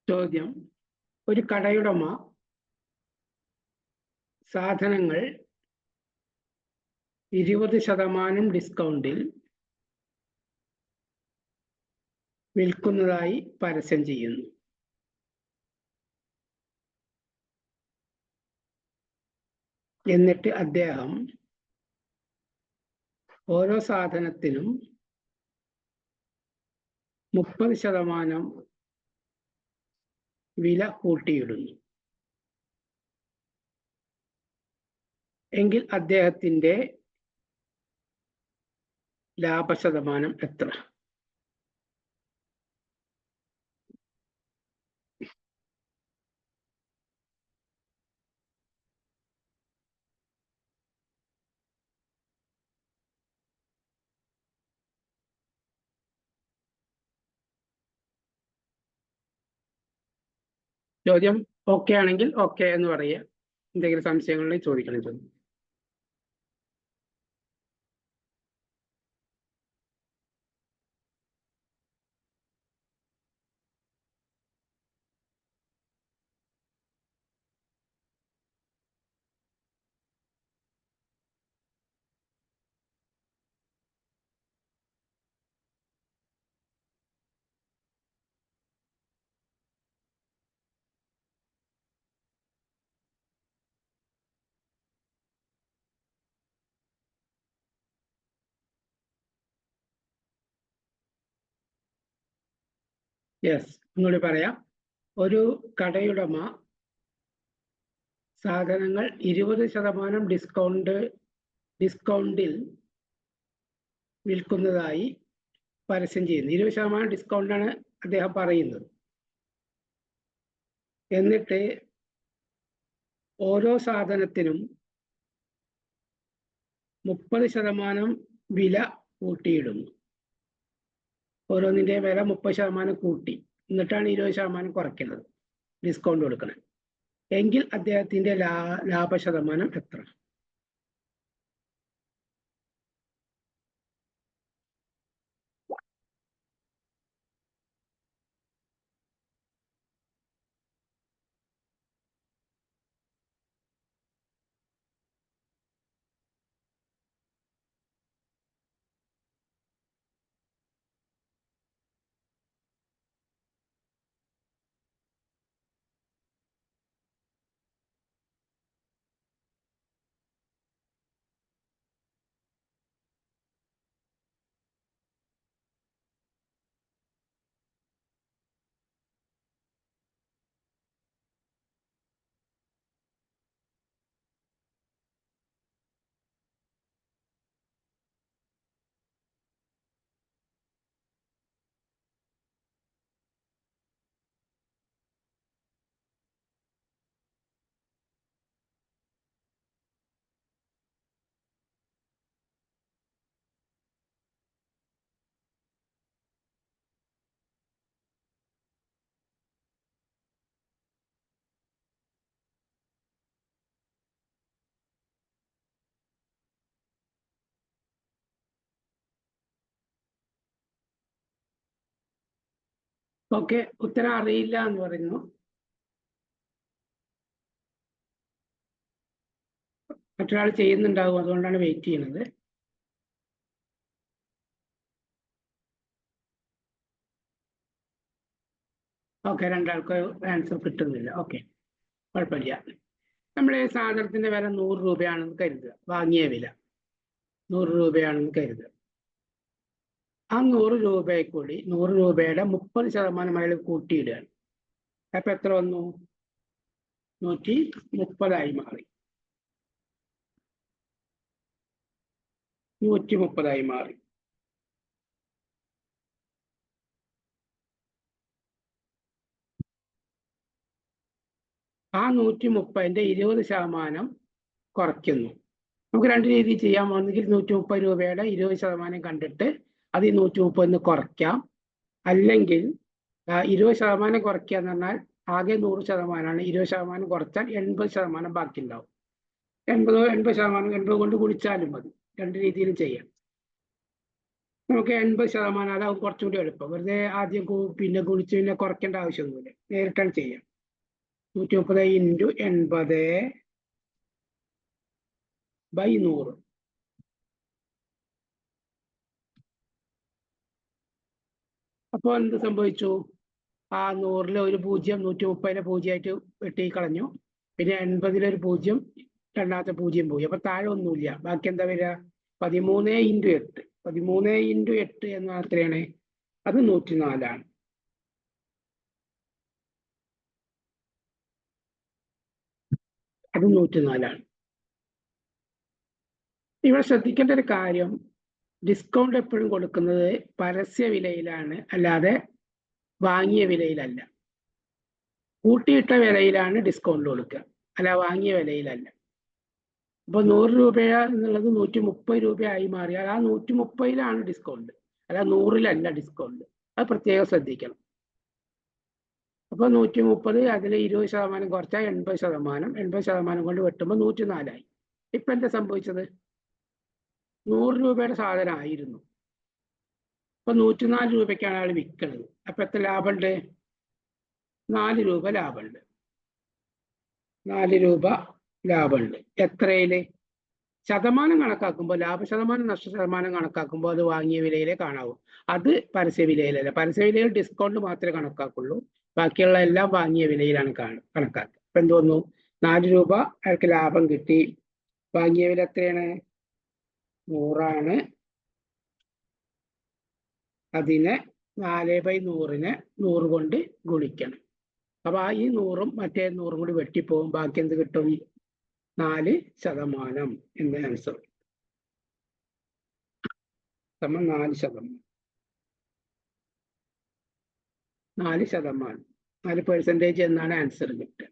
ചോദ്യം: ഒരു കടയുടമ സാധനങ്ങൾ 20% ഡിസ്കൗണ്ടിൽ വിൽക്കുന്നതായി പരസ്യം ചെയ്യുന്നു. എന്നിട്ട് അദ്ദേഹം ഓരോ സാധനത്തിനും 30% വില കൂട്ടിയിടുന്നു. എങ്കിൽ അദ്ദേഹത്തിന്റെ ലാഭശതമാനം എത്ര? ചോദ്യം ഓക്കെ ആണെങ്കിൽ ഓക്കെ എന്ന് പറയുക. എന്തെങ്കിലും സംശയങ്ങളുണ്ടെങ്കിൽ ചോദിക്കണം. ചോദ്യം യെസ്, ഒന്നുകൂടി പറയാം. ഒരു കടയുടമ സാധനങ്ങൾ 20% ഡിസ്കൗണ്ടിൽ വിൽക്കുന്നതായി പരസ്യം ചെയ്യുന്നു. 20% ഡിസ്കൗണ്ടാണ് അദ്ദേഹം പറയുന്നത്. എന്നിട്ട് ഓരോ സാധനത്തിനും 30% വില കൂട്ടിയിടുന്നു. ഓരോന്നിന്റെ വില 30% കൂട്ടി, എന്നിട്ടാണ് 20% കുറയ്ക്കുന്നത്, ഡിസ്കൗണ്ട് കൊടുക്കുന്നത്. എങ്കിൽ അദ്ദേഹത്തിന്റെ ലാഭശതമാനം എത്ര? ഓക്കെ, ഉത്തരം അറിയില്ല എന്ന് പറയുന്നു. മറ്റൊരാൾ ചെയ്യുന്നുണ്ടാകും, അതുകൊണ്ടാണ് വെയിറ്റ് ചെയ്യുന്നത്. ഓക്കെ, രണ്ടാൾക്ക് ആൻസർ കിട്ടുന്നില്ല. ഓക്കെ, കുഴപ്പമില്ല. നമ്മളെ സാധനത്തിന്റെ വില 100 രൂപയാണെന്ന് കരുതുക. വാങ്ങിയ വില 100 രൂപയാണെന്ന് കരുതുക. ആ 100 രൂപയെ കൂടി 100 രൂപയുടെ 30% അയാൾ കൂട്ടിയിടുകയാണ്. അപ്പൊ എത്ര വന്നു? 130 മാറി. 130 മാറി. ആ 130ന്റെ 20% കുറയ്ക്കുന്നു. നമുക്ക് രണ്ട് രീതിയിൽ ചെയ്യാം. ഒന്നുകിൽ 130 രൂപയുടെ 20% കണ്ടിട്ട് അത് 130 കുറയ്ക്കാം. അല്ലെങ്കിൽ 20% കുറയ്ക്കുക എന്ന് പറഞ്ഞാൽ ആകെ 100%ആണ്. 20% കുറച്ചാൽ 80% ബാക്കി ഉണ്ടാവും. 80% കൊണ്ട് ഗുണിച്ചാലും മതി. രണ്ട് രീതിയിലും ചെയ്യാം. നമുക്ക് 80%, അതാവും കുറച്ചും കൂടി എളുപ്പം. വെറുതെ ആദ്യം പിന്നെ ഗുണിച്ച് പിന്നെ കുറയ്ക്കേണ്ട ആവശ്യമൊന്നുമില്ല, നേരിട്ടാണ് ചെയ്യാം. 130 × 80/100. അപ്പോൾ എന്ത് സംഭവിച്ചു? ആ 100-ലെ ഒരു 0 130-ലെ 0-ആയിട്ട് വെട്ടി കളഞ്ഞു. പിന്നെ 80-ലെ ഒരു 0, രണ്ടാമത്തെ 0 പോയി. അപ്പൊ താഴെ ഒന്നുമില്ല. ബാക്കി എന്താ വരിക? 13 × 8. 13 × 8 എന്ന എത്രയാണ്? അത് 104 അത് 104. ഇവിടെ ശ്രദ്ധിക്കേണ്ട ഒരു കാര്യം, ഡിസ്കൗണ്ട് എപ്പോഴും കൊടുക്കുന്നത് പരസ്യ വിലയിലാണ്, അല്ലാതെ വാങ്ങിയ വിലയിലല്ല. കൂട്ടിയിട്ട വിലയിലാണ് ഡിസ്കൗണ്ട് കൊടുക്കുക, അല്ല വാങ്ങിയ വിലയിലല്ല. അപ്പൊ 100 രൂപ എന്നുള്ളത് 130 രൂപയായി മാറിയാൽ ആ 130-ലാണ് ഡിസ്കൗണ്ട്, അല്ല 100-ലല്ല ഡിസ്കൗണ്ട്. അത് പ്രത്യേകം ശ്രദ്ധിക്കണം. അപ്പൊ 130, അതിൽ 20% കുറച്ചാൽ 80%. 80% കൊണ്ട് വെട്ടുമ്പോൾ 104 ഇപ്പൊ എന്താ സംഭവിച്ചത്? 100 രൂപയുടെ സാധനം ആയിരുന്നു, ഇപ്പൊ 104 രൂപയ്ക്കാണ് അയാൾ വിൽക്കുന്നത്. അപ്പൊ എത്ര ലാഭമുണ്ട്? 4 രൂപ ലാഭമുണ്ട്. 4 രൂപ ലാഭമുണ്ട്. എത്രയില്? ശതമാനം കണക്കാക്കുമ്പോൾ, ലാഭശതമാനം നഷ്ടശതമാനം കണക്കാക്കുമ്പോൾ അത് വാങ്ങിയ വിലയിലേ കാണാവൂ. അത് പരസ്യ വിലയിലല്ല. പരസ്യ വിലയിൽ ഡിസ്കൗണ്ട് മാത്രമേ കണക്കാക്കുള്ളൂ, ബാക്കിയുള്ള എല്ലാം വാങ്ങിയ വിലയിലാണ് കണക്കാക്കുക. അപ്പൊ എന്ത് വന്നു? 4 രൂപ അയാൾക്ക് ലാഭം കിട്ടി. വാങ്ങിയ വില എത്രയാണ്? 100. അതിനെ 4/100-നെ 100 കൊണ്ട് ഗുണിക്കണം. അപ്പൊ ഈ 100-ഉം മറ്റേ 100-ഉം കൂടി വെട്ടിപ്പോവും. ബാക്കി എന്ത് കിട്ടും? 4% എന്ന ആൻസർ. 4%. 4%. 4% എന്നാണ് ആൻസർ കിട്ടുക.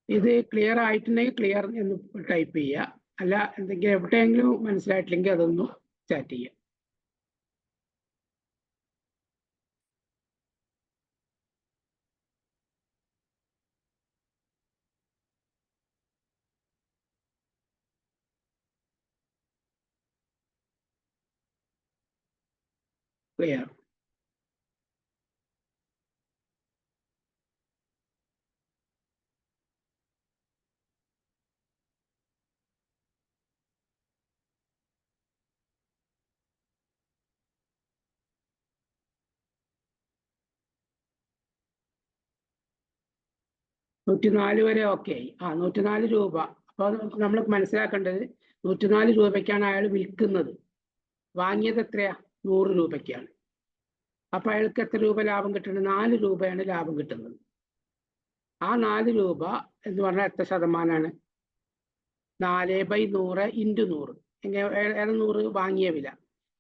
ഇത് ക്ലിയർ ആയിട്ടുണ്ടെങ്കിൽ ക്ലിയർ എന്ന് ടൈപ്പ് ചെയ്യുക. അല്ല, എന്തെങ്കിലും എവിടെയെങ്കിലും മനസ്സിലായിട്ടില്ലെങ്കിൽ അതൊന്ന് ചാറ്റ് ചെയ്യുക. ക്ലിയർ. നൂറ്റിനാല് വരെ ഓക്കെ ആയി. 104 രൂപ. അപ്പോൾ നമ്മൾ മനസ്സിലാക്കേണ്ടത് 104 രൂപയ്ക്കാണ് അയാൾ വിൽക്കുന്നത്. വാങ്ങിയത് എത്രയാ? 100 രൂപയ്ക്കാണ്. അപ്പൊ അയാൾക്ക് എത്ര രൂപ ലാഭം കിട്ടുന്നത്? 4 രൂപയാണ് ലാഭം കിട്ടുന്നത്. ആ 4 രൂപ എന്ന് പറഞ്ഞാൽ എത്ര ശതമാനമാണ്? 4/100 × 100. ഏതാണ് 100? വാങ്ങിയ വില.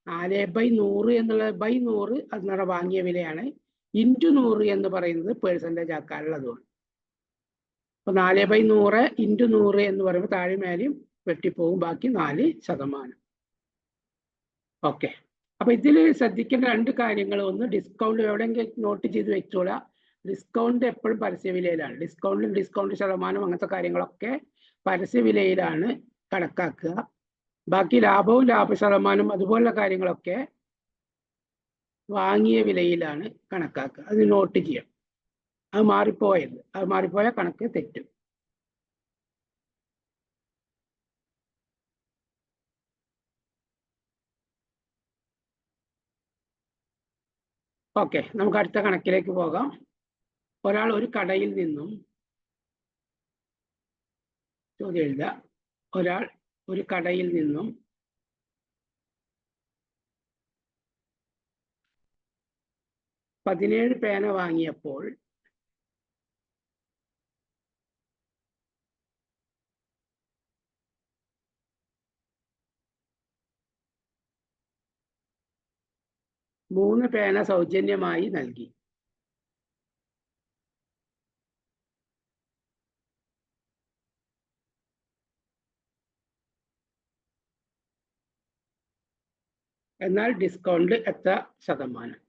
4/100 എന്നുള്ള 100 അത് പറഞ്ഞാൽ വാങ്ങിയ വിലയാണ്. × 100 എന്ന് പറയുന്നത് പെർസെൻറ്റേജ് ആക്കാനുള്ളതുമാണ്. അപ്പൊ 4/100 × 100 എന്ന് പറയുമ്പോൾ താഴെ മേലെയും വെട്ടിപ്പോകും. ബാക്കി 4%. ഓക്കെ. അപ്പൊ ഇതിൽ ശ്രദ്ധിക്കേണ്ട 2 കാര്യങ്ങൾ. ഒന്ന്, ഡിസ്കൗണ്ട് എവിടെയെങ്കിലും നോട്ട് ചെയ്ത് വെച്ചോളാം. ഡിസ്കൗണ്ട് എപ്പോഴും പരസ്യവിലയിലാണ്. ഡിസ്കൗണ്ട് ശതമാനം അങ്ങനത്തെ കാര്യങ്ങളൊക്കെ പരസ്യവിലയിലാണ് കണക്കാക്കുക. ബാക്കി ലാഭവും ലാഭശതമാനം അതുപോലുള്ള കാര്യങ്ങളൊക്കെ വാങ്ങിയ വിലയിലാണ് കണക്കാക്കുക. അത് നോട്ട് ചെയ്യാം. അത് മാറിപ്പോയാൽ കണക്ക് തെറ്റും. ഓക്കെ, നമുക്ക് അടുത്ത കണക്കിലേക്ക് പോകാം. ഒരാൾ ഒരു കടയിൽ നിന്നും, ചോദ്യം എഴുതുക. ഒരാൾ ഒരു കടയിൽ നിന്നും 17 പേന വാങ്ങിയപ്പോൾ മൂന്ന് പേന സൗജന്യമായി നൽകി. എന്നാൽ ഡിസ്കൗണ്ട് എത്ര ശതമാനം?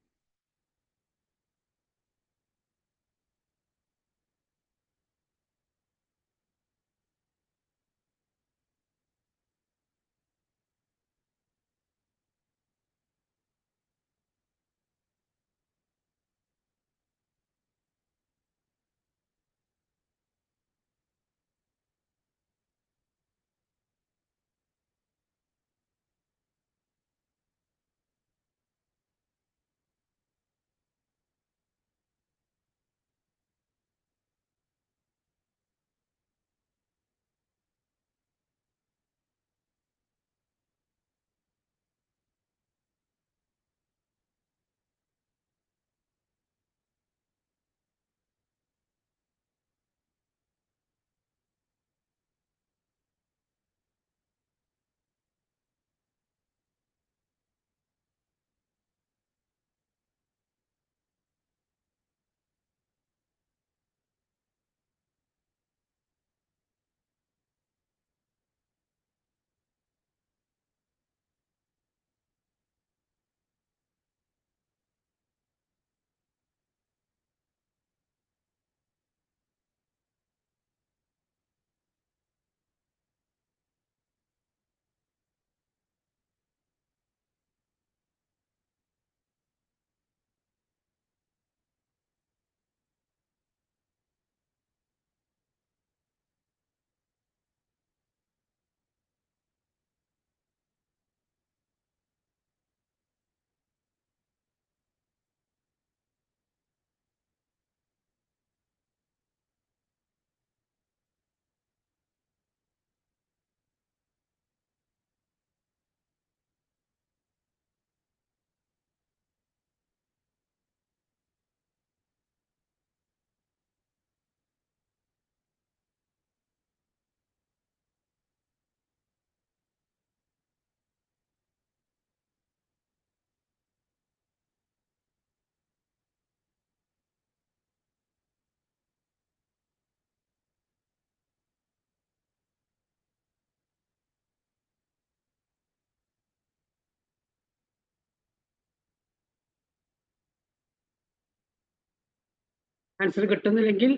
ആൻസർ കിട്ടുന്നില്ലെങ്കിൽ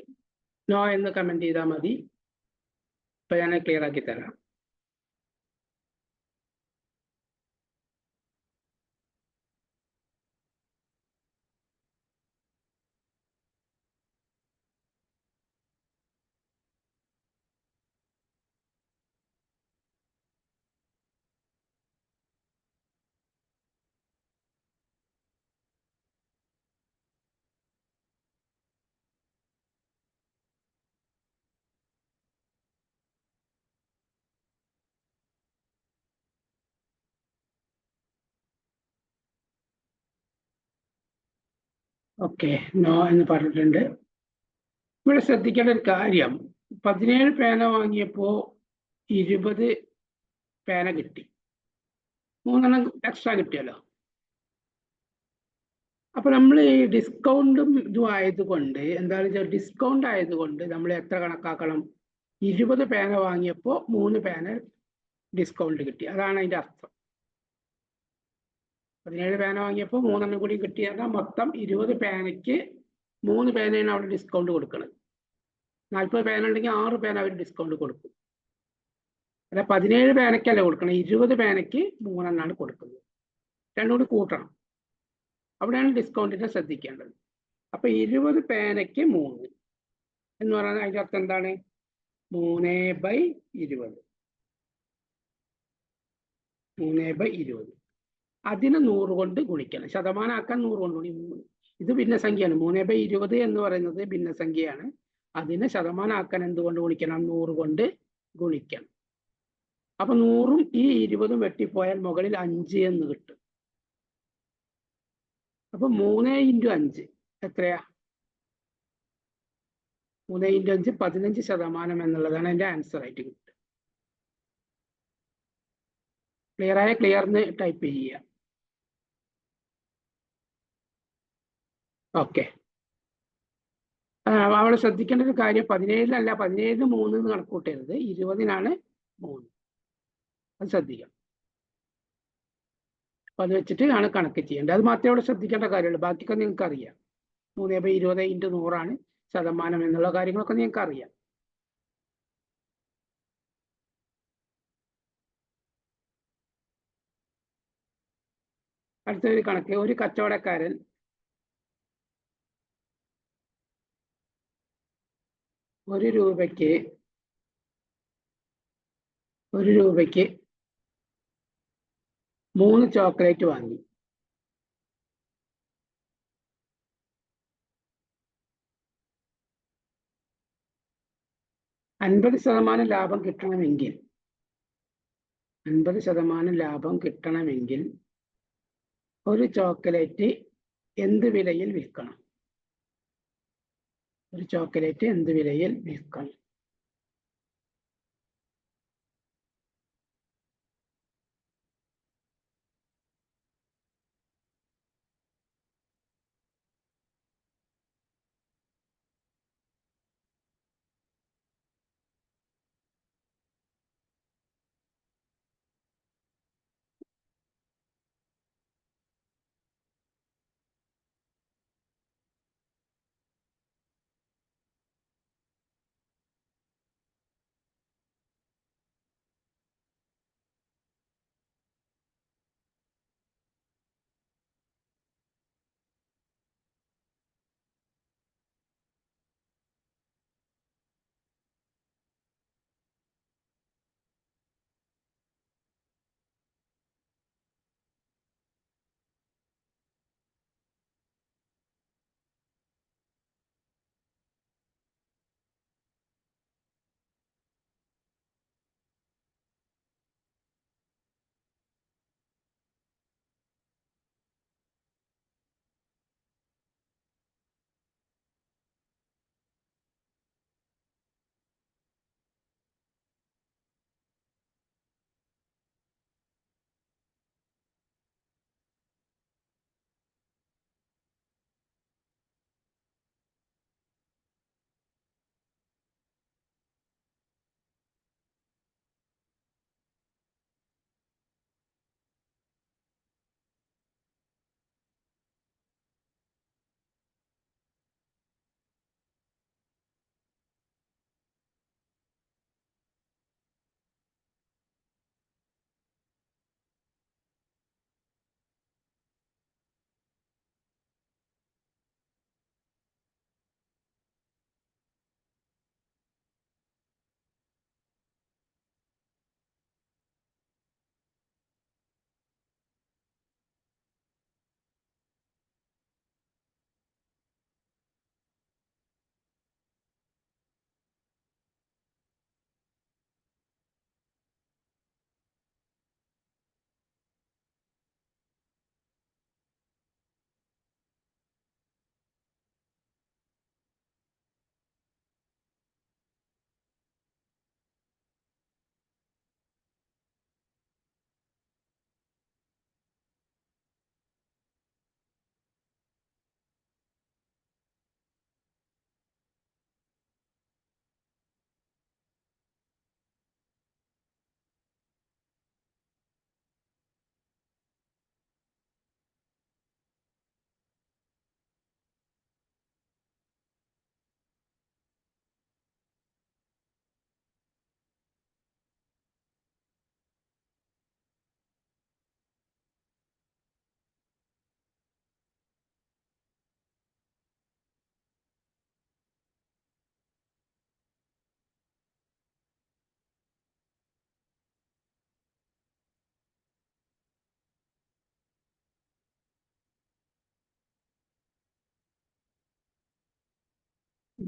നോ എന്ന് കമന്റ് ചെയ്താൽ മതി. ഇപ്പൊ ഞാൻ ക്ലിയർ ആക്കി തരാം. ഓക്കെ, നോ എന്ന് പറഞ്ഞിട്ടുണ്ട്. ഇവിടെ ശ്രദ്ധിക്കേണ്ട ഒരു കാര്യം, 17 പേന വാങ്ങിയപ്പോ 20 പേന കിട്ടി, 3 എക്സ്ട്രാ കിട്ടിയല്ലോ. അപ്പൊ നമ്മൾ ഈ ഡിസ്കൗണ്ടും ഇതും ആയതുകൊണ്ട് എന്താണെന്ന് വെച്ചാൽ, ഡിസ്കൗണ്ട് ആയതുകൊണ്ട് നമ്മൾ എത്ര കണക്കാക്കണം? 20 പേന വാങ്ങിയപ്പോൾ 3 പേന ഡിസ്കൗണ്ട് കിട്ടി, അതാണ് അതിന്റെ അർത്ഥം. 17 പേന വാങ്ങിയപ്പോൾ 3 കൂടി കിട്ടിയാൽ മൊത്തം 20 പേനയ്ക്ക് 3 പേനയാണ് അവിടെ ഡിസ്കൗണ്ട് കൊടുക്കുന്നത്. 40 പേന ഉണ്ടെങ്കിൽ 6 പേന അവർ ഡിസ്കൗണ്ട് കൊടുക്കും. അല്ല, 17 പേനയ്ക്കല്ല കൊടുക്കണം, 20 പേനയ്ക്ക് 3 കൊടുക്കുന്നത്. രണ്ടും കൂടി കൂട്ടണം, അവിടെയാണ് ഡിസ്കൗണ്ടിനെ ശ്രദ്ധിക്കേണ്ടത്. അപ്പൊ 20 പേനയ്ക്ക് 3 എന്ന് പറയുന്നത് അതിന്റെ അർത്ഥം എന്താണ്? 3/20. 3/20 അതിന് 100 കൊണ്ട് ഗുണിക്കണം. ശതമാനമാക്കാൻ 100 കൊണ്ട് ഗുണിക്കണം. ഇത് ഭിന്നസംഖ്യയാണ്. 3/20 എന്ന് പറയുന്നത് ഭിന്നസംഖ്യയാണ്. അതിനെ ശതമാനമാക്കാൻ എന്തുകൊണ്ട് ഗുണിക്കണം? 100 കൊണ്ട് ഗുണിക്കണം. അപ്പൊ 100ഉം ഈ 20ഉം വെട്ടിപ്പോയാൽ മുകളിൽ 5 എന്ന് കിട്ടും. അപ്പൊ 3 × 5 എത്രയാ? 3 × 5 15% എന്നുള്ളതാണ് എൻ്റെ ആൻസർ ആയിട്ട് കിട്ടുക. ക്ലിയർ ആയ ക്ലിയർന്ന് ടൈപ്പ് ചെയ്യുക. ഓക്കെ, അവിടെ ശ്രദ്ധിക്കേണ്ട ഒരു കാര്യം, 17-ലല്ല, 17-ന് 3 എന്ന് കണക്കൂട്ടരുത്, 20-നാണ് 3. അത് ശ്രദ്ധിക്കാം. അപ്പൊ അത് വെച്ചിട്ട് ആണ് കണക്ക് ചെയ്യേണ്ടത്. അത് മാത്രമേ അവിടെ ശ്രദ്ധിക്കേണ്ട കാര്യമുള്ളൂ. ബാക്കിയൊക്കെ നിങ്ങൾക്ക് അറിയാം. 3/20 × 100 ശതമാനം എന്നുള്ള കാര്യങ്ങളൊക്കെ നിങ്ങൾക്ക് അറിയാം. അടുത്തൊരു കണക്ക്, ഒരു കച്ചവടക്കാരൻ ഒരു രൂപയ്ക്ക് 3 ചോക്ലേറ്റ് വാങ്ങി. $50 ലാഭം കിട്ടണമെങ്കിൽ 50% ലാഭം കിട്ടണമെങ്കിൽ ഒരു ചോക്ലേറ്റ് എന്ത് വിലയിൽ വിൽക്കണം? ഒരു ചോക്ലേറ്റ് എന്ത് വിലയിൽ വിൽക്കണം?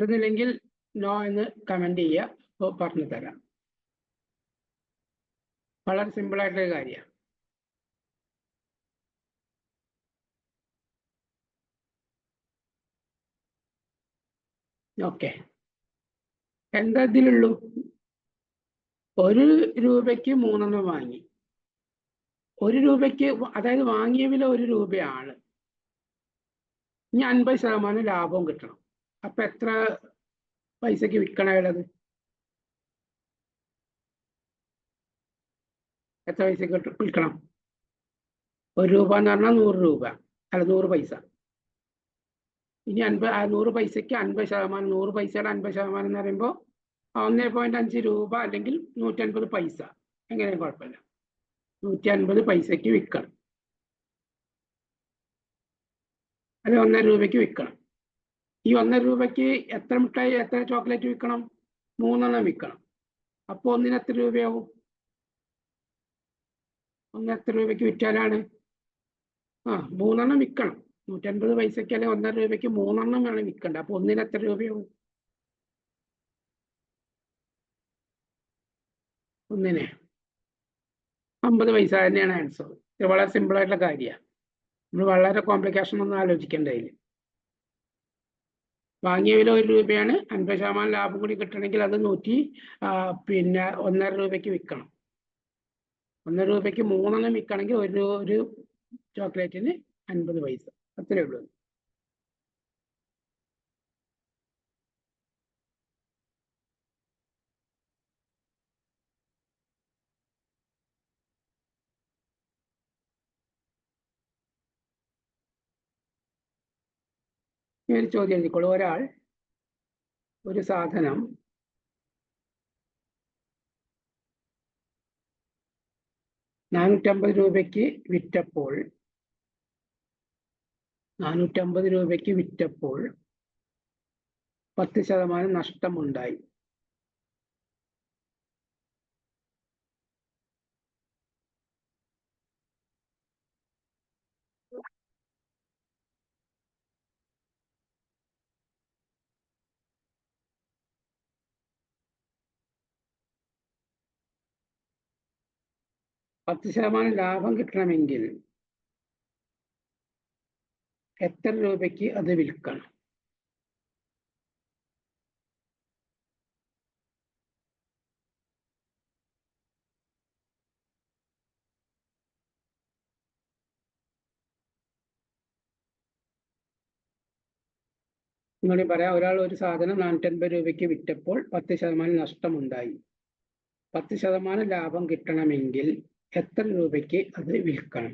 കിട്ടുന്നില്ലെങ്കിൽ നോ എന്ന് കമന്റ് ചെയ്യുക. അപ്പോൾ പറഞ്ഞു തരാം. വളരെ സിമ്പിൾ ആയിട്ടുള്ള കാര്യമാണ്. ഓക്കെ, എന്താ ഇതിലുള്ളൂ? 1 രൂപയ്ക്ക് 3 വാങ്ങി. 1 രൂപയ്ക്ക്, അതായത് വാങ്ങിയ വില 1 രൂപയാണ്. ഇനി 50% ലാഭവും കിട്ടണം. അപ്പൊ എത്ര പൈസക്ക് വിൽക്കണം ഉള്ളത്? എത്ര പൈസക്ക് വിൽക്കണം? 1 രൂപ എന്ന് പറഞ്ഞാൽ 100 രൂപ, അല്ല 100 പൈസ. ഇനി 100 പൈസക്ക് 50%, 100 പൈസയുടെ 50% എന്ന് പറയുമ്പോൾ 1.5 രൂപ അല്ലെങ്കിൽ 150 പൈസ. എങ്ങനെയും കുഴപ്പമില്ല, 150 പൈസക്ക് വിൽക്കണം. അത് 1.5 രൂപയ്ക്ക് വിൽക്കണം. ഈ 1.5 രൂപയ്ക്ക് എത്ര മിഠായി, എത്ര ചോക്ലേറ്റ് വിൽക്കണം? 3 വിൽക്കണം. അപ്പോൾ ഒന്നിന് എത്ര രൂപയാവും? എത്ര രൂപയ്ക്ക് വിറ്റാലാണ്? 3 വിൽക്കണം. 150 പൈസക്ക് അല്ലെങ്കിൽ 1.5 രൂപയ്ക്ക് 3 വേണം വിൽക്കണ്ട. അപ്പൊ ഒന്നിന് എത്ര രൂപയാവും? ഒന്നിന് 50 പൈസ തന്നെയാണ് ആൻസർ. ഇത് വളരെ സിമ്പിൾ ആയിട്ടുള്ള കാര്യമാണ്. നമ്മൾ വളരെ കോംപ്ലിക്കേഷൻ ഒന്നും ആലോചിക്കേണ്ടതില്ല. വാങ്ങിയ വില 1 രൂപയാണ്. 50% ലാഭം കൂടി കിട്ടണമെങ്കിൽ അത് 1.5 രൂപയ്ക്ക് വിൽക്കണം. 1.5 രൂപയ്ക്ക് 3 വിൽക്കണമെങ്കിൽ ഒരു ചോക്ലേറ്റിന് 50 പൈസ. അത്രേ ഉള്ളൂ. ഒരു ചോദ്യം എഴുതിക്കോളൂ. ഒരാൾ ഒരു സാധനം 450 രൂപയ്ക്ക് വിറ്റപ്പോൾ 10% നഷ്ടമുണ്ടായി. %10 ലാഭം കിട്ടണമെങ്കിൽ എത്ര രൂപയ്ക്ക് അത് വിൽക്കണം? നിങ്ങൾ പറയാം, ഒരാൾ ഒരു സാധനം 450 രൂപയ്ക്ക് വിറ്റപ്പോൾ 10% നഷ്ടമുണ്ടായി. 10% ലാഭം കിട്ടണമെങ്കിൽ എത്ര രൂപയ്ക്ക് അത് വിൽക്കണം?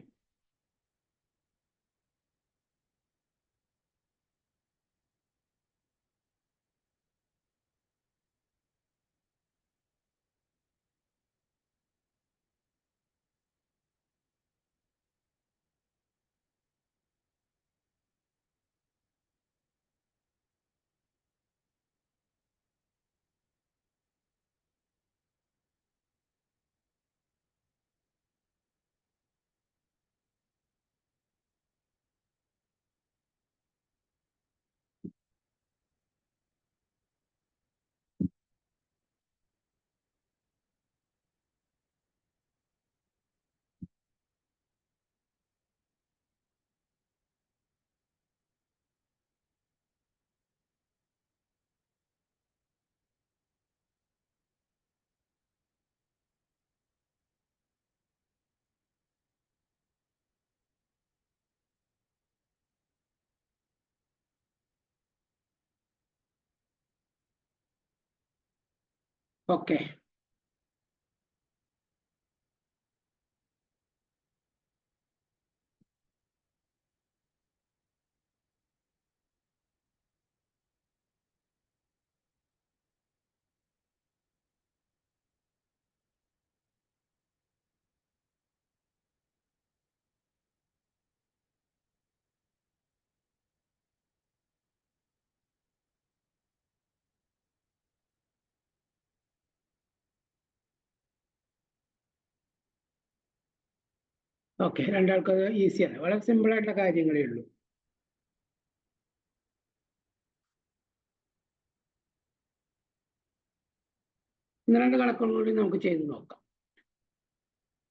ഓക്കെ, ഓക്കെ, രണ്ടാൾക്കത് ഈസിയാണ്. വളരെ സിമ്പിൾ ആയിട്ടുള്ള കാര്യങ്ങളേ ഉള്ളൂ. ഒന്ന് രണ്ട് കണക്കുകൾ കൂടി നമുക്ക് ചെയ്ത് നോക്കാം.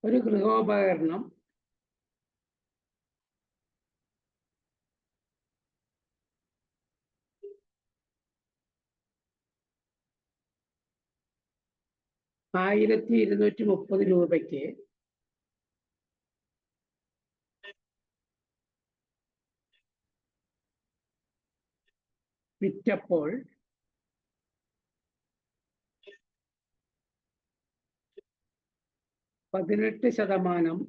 ഒരു ഗൃഹോപകരണം ₹1230 വിറ്റപ്പോൾ 18%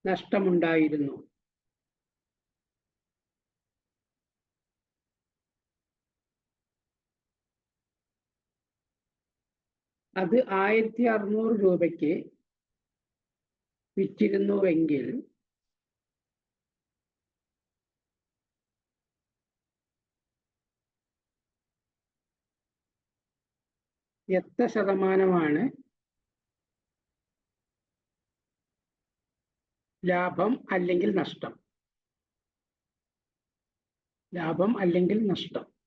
നഷ്ടമുണ്ടായിരുന്നു. അത് ₹1600 വിറ്റിരുന്നുവെങ്കിൽ എത്ര ശതമാനമാണ് ലാഭം അല്ലെങ്കിൽ നഷ്ടം? ലാഭം അല്ലെങ്കിൽ നഷ്ടം.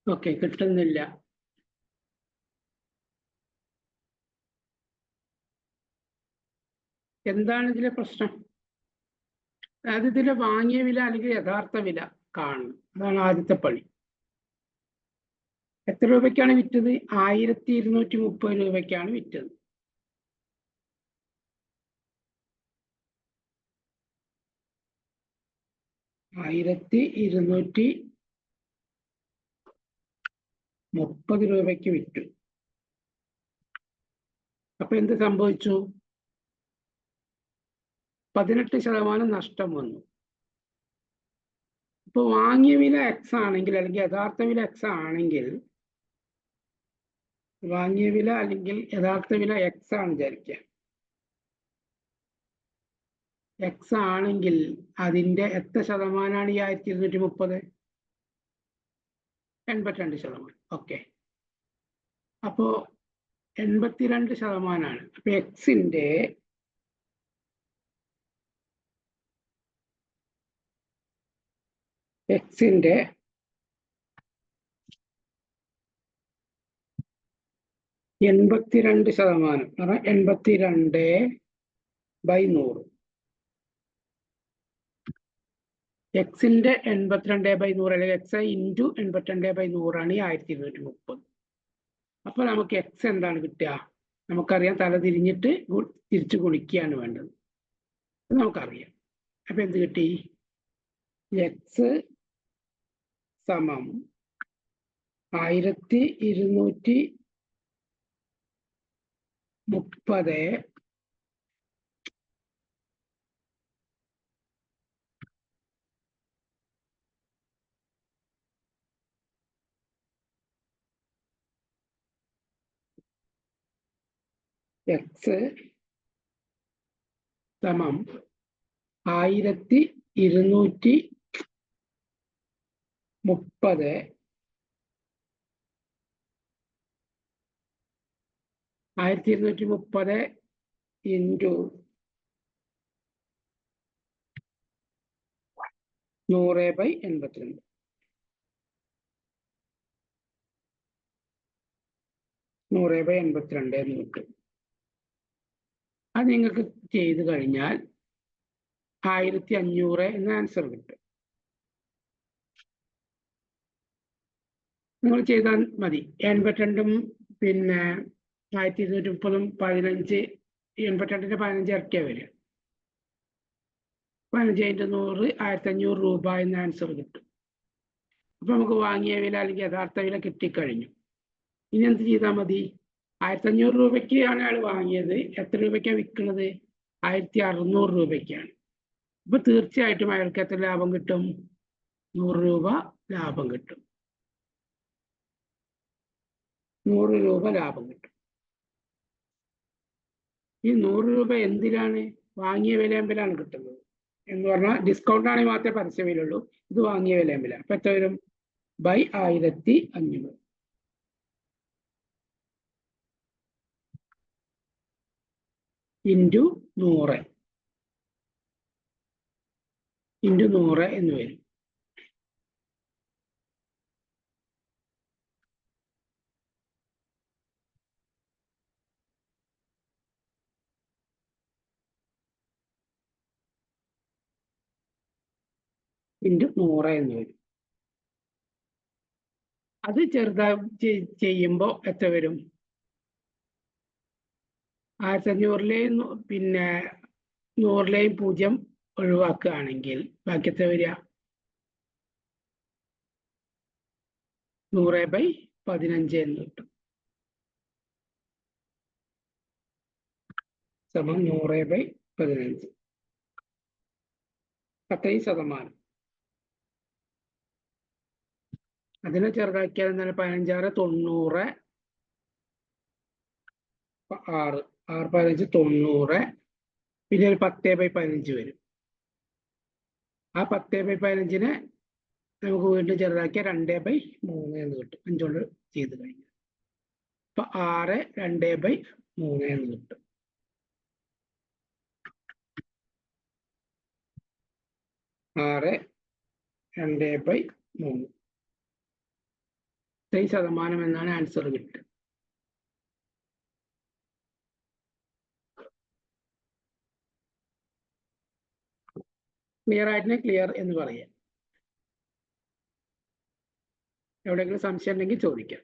ഓക്കെ, കിട്ടുന്നില്ല. എന്താണ് ഇതിലെ പ്രശ്നം? അതായത് ഇതിലെ വാങ്ങിയ വില അല്ലെങ്കിൽ യഥാർത്ഥ വില കാണണം. അതാണ് ആദ്യത്തെ പണി. എത്ര രൂപയ്ക്കാണ് വിറ്റത്? 1230 രൂപയ്ക്കാണ് വിറ്റത്. ₹1230 വിറ്റു. അപ്പൊ എന്ത് സംഭവിച്ചു? 18% നഷ്ടം വന്നു. ഇപ്പൊ വാങ്ങിയ വില എക്സ് ആണെങ്കിൽ അല്ലെങ്കിൽ യഥാർത്ഥ വില എക്സ് ആണെങ്കിൽ, വാങ്ങിയ വില അല്ലെങ്കിൽ യഥാർത്ഥ വില എക്സ് ആണ് വിചാരിക്കുക. എക്സ് ആണെങ്കിൽ അതിന്റെ എത്ര ശതമാനമാണ് ഈ 1230? 82%. ഓക്കെ, അപ്പോ 82%. അപ്പൊ എക്സിന്റെ എക്സിന്റെ 82%, 82/100. എക്സിന്റെ 82/100 അല്ലെങ്കിൽ എക്സ് ഇൻറ്റു 82/100 ഈ 1230. അപ്പൊ നമുക്ക് എക്സ് എന്താണ് കിട്ടുക? നമുക്കറിയാം, തല തിരിഞ്ഞിട്ട് തിരിച്ചു ഗുണിക്കുകയാണ് വേണ്ടത്. നമുക്കറിയാം. അപ്പൊ എന്ത് കിട്ടി? എക്സ് സമം 1230 എക്സ് സമം 1230 1230 ഇൻറ്റു 100/82. 100/82 എന്ന് കിട്ടും. അത് നിങ്ങൾക്ക് ചെയ്ത് കഴിഞ്ഞാൽ 1500 എന്ന ആൻസർ കിട്ടും. നിങ്ങൾ ചെയ്താൽ മതി. 82-ഉം പിന്നെ 1230-ഉം 15, 82-ന്റെ 15 ഇറക്കിയാൽ വരിക. 15×100 1500 രൂപ എന്ന ആൻസർ കിട്ടും. അപ്പൊ നമുക്ക് വാങ്ങിയ വില അല്ലെങ്കിൽ യഥാർത്ഥ വില കിട്ടിക്കഴിഞ്ഞു. ഇനി എന്ത് ചെയ്താൽ മതി? 1500 രൂപയ്ക്കാണ് അയാൾ വാങ്ങിയത്. എത്ര രൂപയ്ക്കാണ് വിൽക്കുന്നത്? 1600 രൂപയ്ക്കാണ്. അപ്പൊ തീർച്ചയായിട്ടും അയാൾക്ക് എത്ര ലാഭം കിട്ടും? 100 രൂപ ലാഭം കിട്ടും. 100 രൂപ ലാഭം കിട്ടും. ഈ 100 രൂപ എന്തിനാണ്? വാങ്ങിയ വിലയാകുമ്പോഴാണ് കിട്ടുന്നത്. എന്ന് പറഞ്ഞാൽ ഡിസ്കൗണ്ട് ആണെങ്കിൽ മാത്രമേ പരസ്യ വിലയുള്ളൂ. ഇത് വാങ്ങിയ വിലയാകുമ്പോൾ. അപ്പൊ എത്ര വരും? ബൈ 1500 ഇൻറ്റു 100 എന്ന് വരും. ഇൻറ്റു 100 എന്ന് വരും. അത് ചെറുതായി ചെയ്യുമ്പോൾ എത്ര വരും? 1500-ലെയും പിന്നെ 100-ലെയും 0 ഒഴിവാക്കുകയാണെങ്കിൽ ബാക്കി എത്ര വരിക? 100/15 എന്ന് കിട്ടും. സമം 100/15. 10%. അതിനെ ചെറുതാക്കിയാൽ എന്താണ്? 15 90 6 6 15 90. പിന്നെ ഒരു 10/15 വരും. ആ 10/15-നെ നമുക്ക് വീണ്ടും ചെറുതാക്കിയാൽ 2/3 എന്ന് കിട്ടും. 5 കൊണ്ട് ചെയ്ത് കഴിഞ്ഞാൽ അപ്പൊ 6 2/3 എന്ന് കിട്ടും. ആറ് 2/3. 3% എന്നാണ് ആൻസർ കിട്ടുക. ക്ലിയർ ആയിട്ടിനെ ക്ലിയർ എന്ന് പറയാം. എവിടെയെങ്കിലും സംശയം ഉണ്ടെങ്കിൽ ചോദിക്കാം.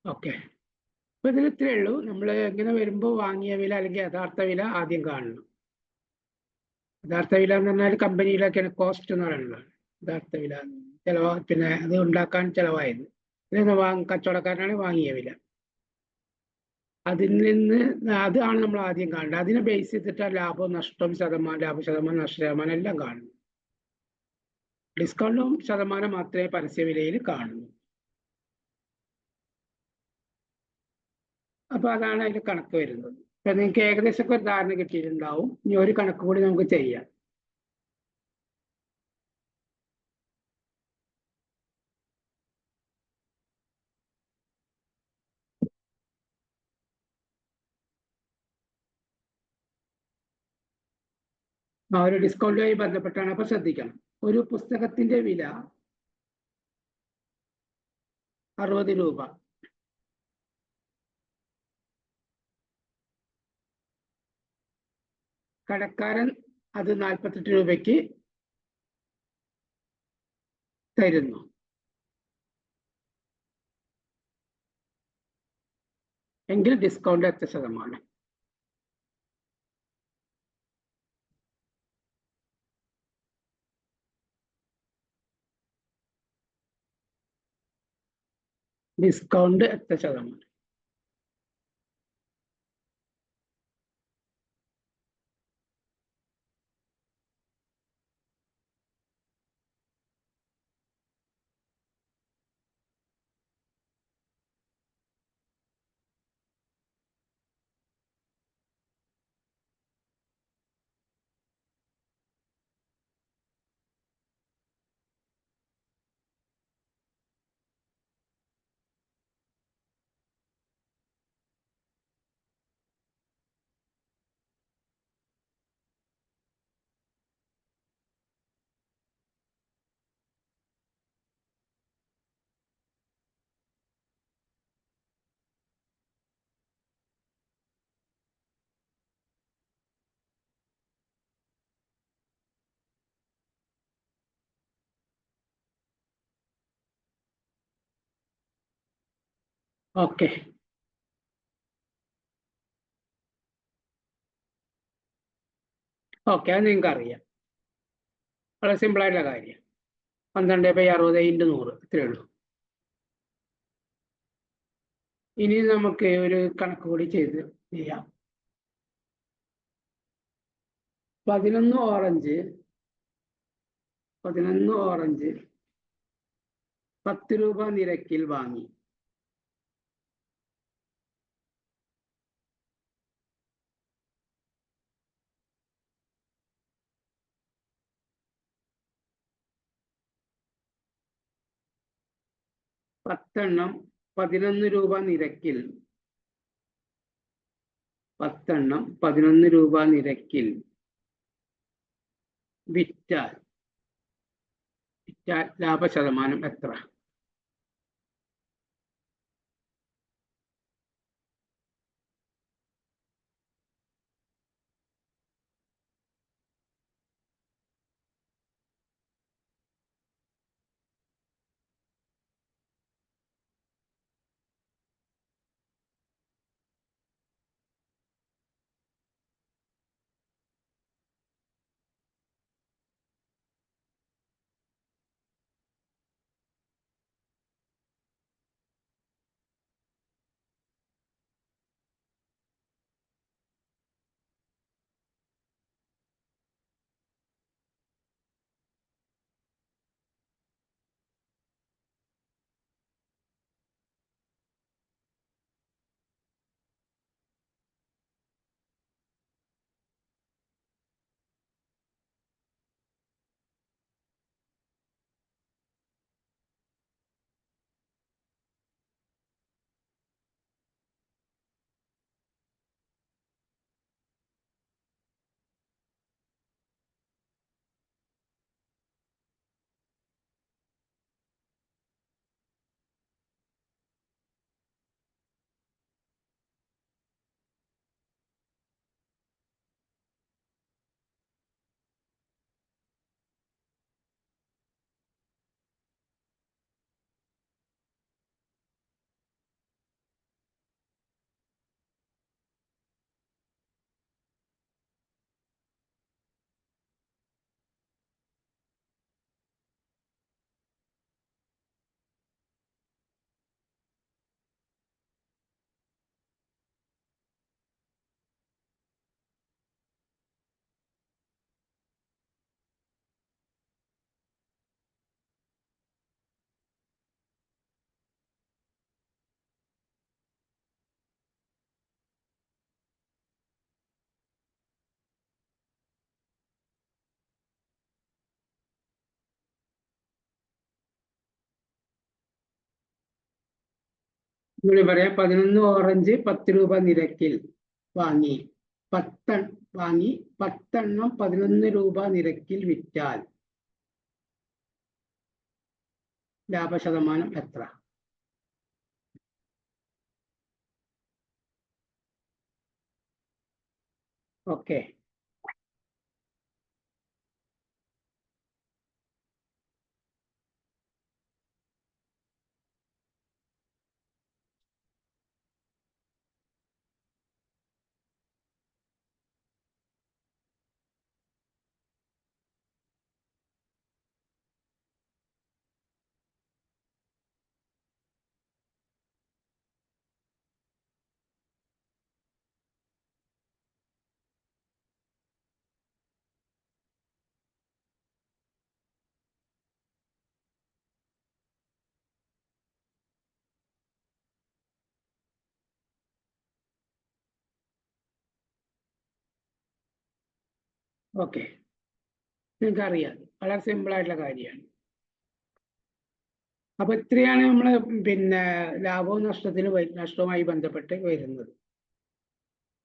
ഓക്കെ, അപ്പൊ ഇതിൽ ഇത്രയേ ഉള്ളൂ. നമ്മൾ എങ്ങനെ വരുമ്പോൾ വാങ്ങിയ വില അല്ലെങ്കിൽ യഥാർത്ഥ വില ആദ്യം കാണണം. യഥാർത്ഥ വില എന്ന് പറഞ്ഞാൽ കമ്പനിയിലൊക്കെയാണ് കോസ്റ്റ് എന്ന് പറയുന്നത്. യഥാർത്ഥ വില ചിലവ്, പിന്നെ അത് ഉണ്ടാക്കാൻ ചിലവായത്. ഇത് കച്ചവടക്കാരനാണ് വാങ്ങിയ വില. അതിൽ നിന്ന് അതാണ് നമ്മൾ ആദ്യം കാണേണ്ടത്. അതിനെ ബേസ് ചെയ്തിട്ട് ലാഭം നഷ്ടം ശതമാനം, ലാഭ ശതമാനം, നഷ്ട ശതമാനം എല്ലാം കാണുന്നു. ഡിസ്കൗണ്ടും ശതമാനം മാത്രമേ പരസ്യ വിലയിൽ കാണുന്നു. അപ്പൊ അതാണ് അതിന്റെ കണക്ക് വരുന്നത്. അപ്പൊ നിങ്ങൾക്ക് ഏകദേശം ഒരു ധാരണ കിട്ടിയിട്ടുണ്ടാവും. ഇനി ഒരു കണക്ക് കൂടി നമുക്ക് ചെയ്യാം. ആ ഒരു ഡിസ്കൗണ്ടുമായി ബന്ധപ്പെട്ടാണ്. അപ്പൊ ശ്രദ്ധിക്കണം, ഒരു പുസ്തകത്തിന്റെ വില 60 രൂപ. കടക്കാരൻ അത് 48 രൂപയ്ക്ക് തരുന്നു. എങ്കിൽ ഡിസ്കൗണ്ട് എത്ര ശതമാനം? ഡിസ്കൗണ്ട് എത്ര ശതമാനം? ഓക്കെ, ഓക്കെ, അത് നിങ്ങൾക്ക് അറിയാം. വളരെ സിമ്പിൾ ആയിട്ടുള്ള കാര്യം. 12/60 × 100 ഇത്രയേ ഉള്ളൂ. ഇനി നമുക്ക് ഒരു കണക്ക് കൂടി ചെയ്യാം. 11 ഓറഞ്ച് 10 രൂപ നിരക്കിൽ വാങ്ങി. പത്തെണ്ണം 11 രൂപ നിരക്കിൽ 11 രൂപ നിരക്കിൽ വിറ്റാൽ ലാഭ ശതമാനം എത്ര? ഇങ്ങനെ പറയാം, 11 ഓറഞ്ച് 10 രൂപ നിരക്കിൽ വാങ്ങി 10 എണ്ണം 11 രൂപ നിരക്കിൽ വിറ്റാൽ ലാഭശതമാനം എത്ര? ഓക്കെ, ഓക്കെ, നിങ്ങൾക്ക് അറിയാം, വളരെ സിമ്പിൾ ആയിട്ടുള്ള കാര്യമാണ്. അപ്പൊ ഇത്രയാണ് നമ്മൾ പിന്നെ ലാഭവും നഷ്ടവുമായി ബന്ധപ്പെട്ട് വരുന്നത്.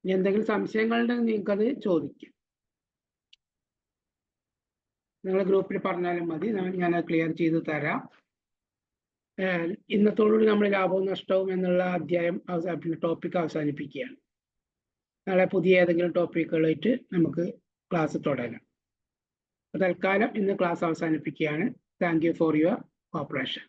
ഇനി എന്തെങ്കിലും സംശയങ്ങളുണ്ടെങ്കിൽ നിങ്ങൾക്കത് ചോദിക്കും, നിങ്ങൾ ഗ്രൂപ്പിൽ പറഞ്ഞാലും മതി, ഞാൻ ക്ലിയർ ചെയ്ത് തരാം. ഇന്നത്തോടുകൂടി നമ്മൾ ലാഭവും നഷ്ടവും എന്നുള്ള അധ്യായം ടോപ്പിക് അവസാനിപ്പിക്കുകയാണ്. നാളെ പുതിയ ഏതെങ്കിലും ടോപ്പിക്കുകളായിട്ട് നമുക്ക് ക്ലാസ് തുടരാം. തൽക്കാലം ഇന്ന് ക്ലാസ് അവസാനിപ്പിക്കുകയാണ്. Thank you for your corporation.